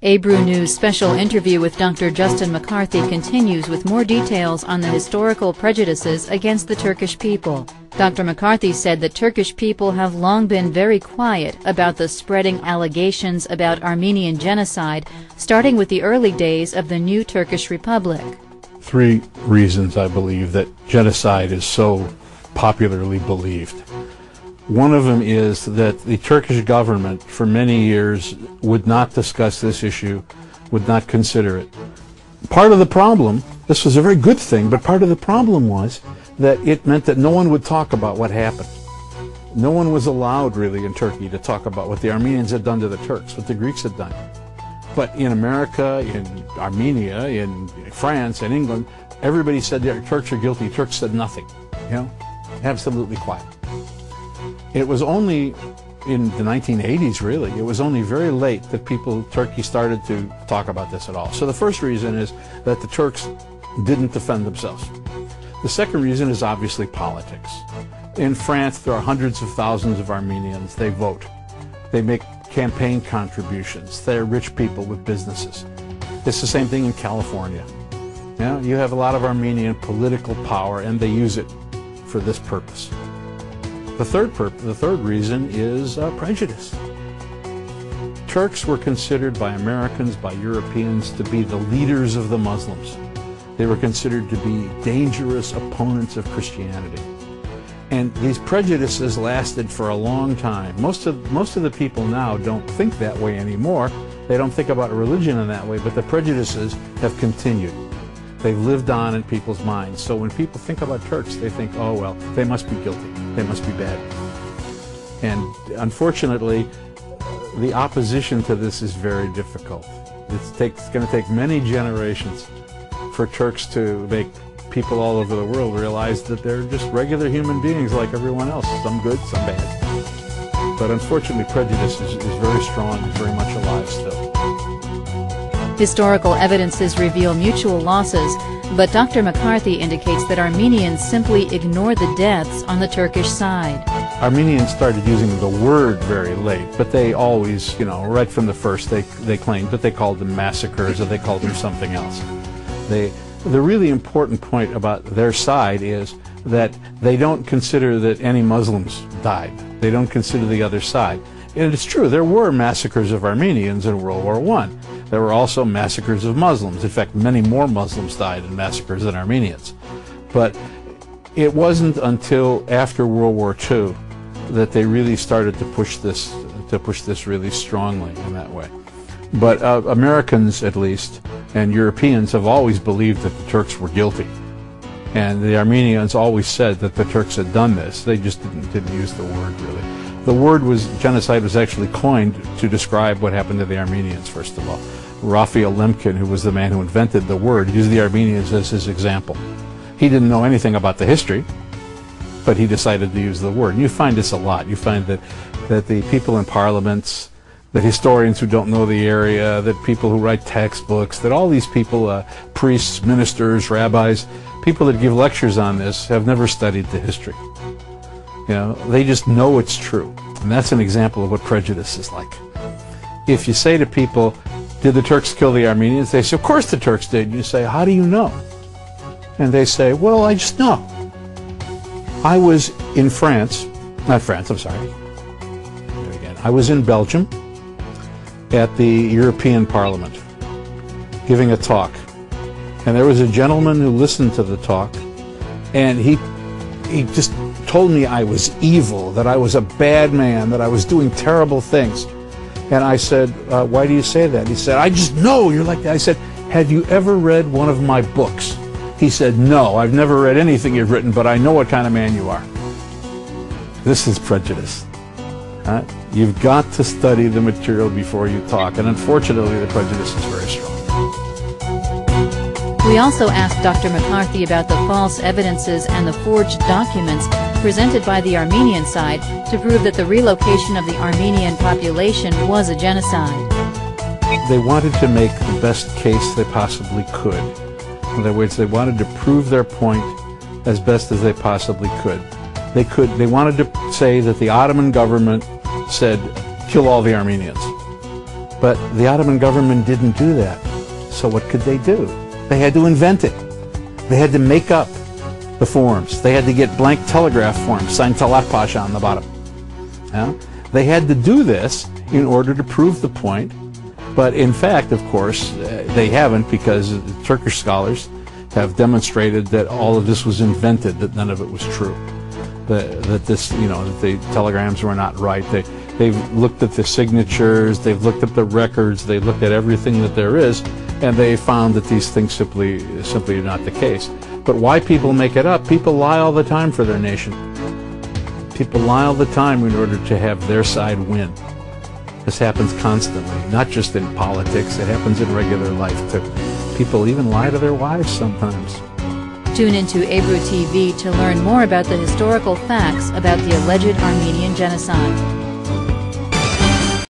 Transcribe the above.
Abru News' special interview with Dr. Justin McCarthy continues with more details on the historical prejudices against the Turkish people. Dr. McCarthy said that Turkish people have long been very quiet about the spreading allegations about Armenian genocide, starting with the early days of the new Turkish Republic. Three reasons I believe that genocide is so popularly believed. One of them is that the Turkish government for many years would not discuss this issue, would not consider it. Part of the problem, this was a very good thing, but part of the problem was that it meant that no one would talk about what happened. No one was allowed really in Turkey to talk about what the Armenians had done to the Turks, what the Greeks had done. But in America, in Armenia, in France, in England, everybody said the Turks are guilty. Turks said nothing, absolutely quiet. It was only in the 1980s, really, it was only very late that Turkey started to talk about this at all. So the first reason is that the Turks didn't defend themselves. The second reason is obviously politics. In France, there are hundreds of thousands of Armenians. They vote. They make campaign contributions. They're rich people with businesses. It's the same thing in California. You have a lot of Armenian political power, and they use it for this purpose. The third reason is prejudice. Turks were considered by Americans, by Europeans, to be the leaders of the Muslims. They were considered to be dangerous opponents of Christianity. And these prejudices lasted for a long time. Most of the people now don't think that way anymore. They don't think about religion in that way, but the prejudices have continued. They've lived on in people's minds. So when people think about Turks, they think, oh well, they must be guilty. They must be bad. And unfortunately, the opposition to this is very difficult. It's going to take many generations for Turks to make people all over the world realize that they're just regular human beings like everyone else, some good, some bad. But unfortunately, prejudice is very strong and very much alive still. Historical evidences reveal mutual losses, but Dr. McCarthy indicates that Armenians simply ignore the deaths on the Turkish side. Armenians started using the word very late, but they always, right from the first, they claimed that they called them massacres or they called them something else. The really important point about their side is that they don't consider that any Muslims died. They don't consider the other side. And it's true, there were massacres of Armenians in World War I. There were also massacres of Muslims. In fact, many more Muslims died in massacres than Armenians. But it wasn't until after World War II that they really started to push this really strongly in that way. But Americans, at least, and Europeans have always believed that the Turks were guilty. And the Armenians always said that the Turks had done this. They just didn't use the word, really. The word genocide was actually coined to describe what happened to the Armenians, first of all. Raphael Lemkin, who was the man who invented the word, used the Armenians as his example. He didn't know anything about the history, but he decided to use the word. And you find this a lot. You find that the people in parliaments, that historians who don't know the area, that people who write textbooks, that all these people, priests, ministers, rabbis, people that give lectures on this have never studied the history. They just know it's true. And that's an example of what prejudice is like. If you say to people, did the Turks kill the Armenians? They say, of course the Turks did. And you say, how do you know? And they say, well, I just know. I was in France, not France, I'm sorry. I was in Belgium at the European Parliament giving a talk. And there was a gentleman who listened to the talk, and he just told me I was evil, that I was a bad man, that I was doing terrible things. And I said, why do you say that? He said, I just know you're like that. I said, have you ever read one of my books? He said, no, I've never read anything you've written, but I know what kind of man you are. This is prejudice. You've got to study the material before you talk, and unfortunately the prejudice is very strong. We also asked Dr. McCarthy about the false evidences and the forged documents presented by the Armenian side to prove that the relocation of the Armenian population was a genocide. They wanted to make the best case they possibly could. In other words, they wanted to prove their point as best as they possibly could. They wanted to say that the Ottoman government said, kill all the Armenians. But the Ottoman government didn't do that. So what could they do? They had to invent it. They had to make up the forms. They had to get blank telegraph forms, signed Talat Pasha on the bottom. Yeah? They had to do this in order to prove the point. But in fact, of course, they haven't, because Turkish scholars have demonstrated that all of this was invented, that none of it was true. That the telegrams were not right. They've looked at the signatures, they've looked at the records, they've looked at everything that there is, and they found that these things simply are not the case. But why people make it up? People lie all the time for their nation. People lie all the time in order to have their side win. This happens constantly, not just in politics, it happens in regular life too. People even lie to their wives sometimes. Tune into Ebru TV to learn more about the historical facts about the alleged Armenian genocide.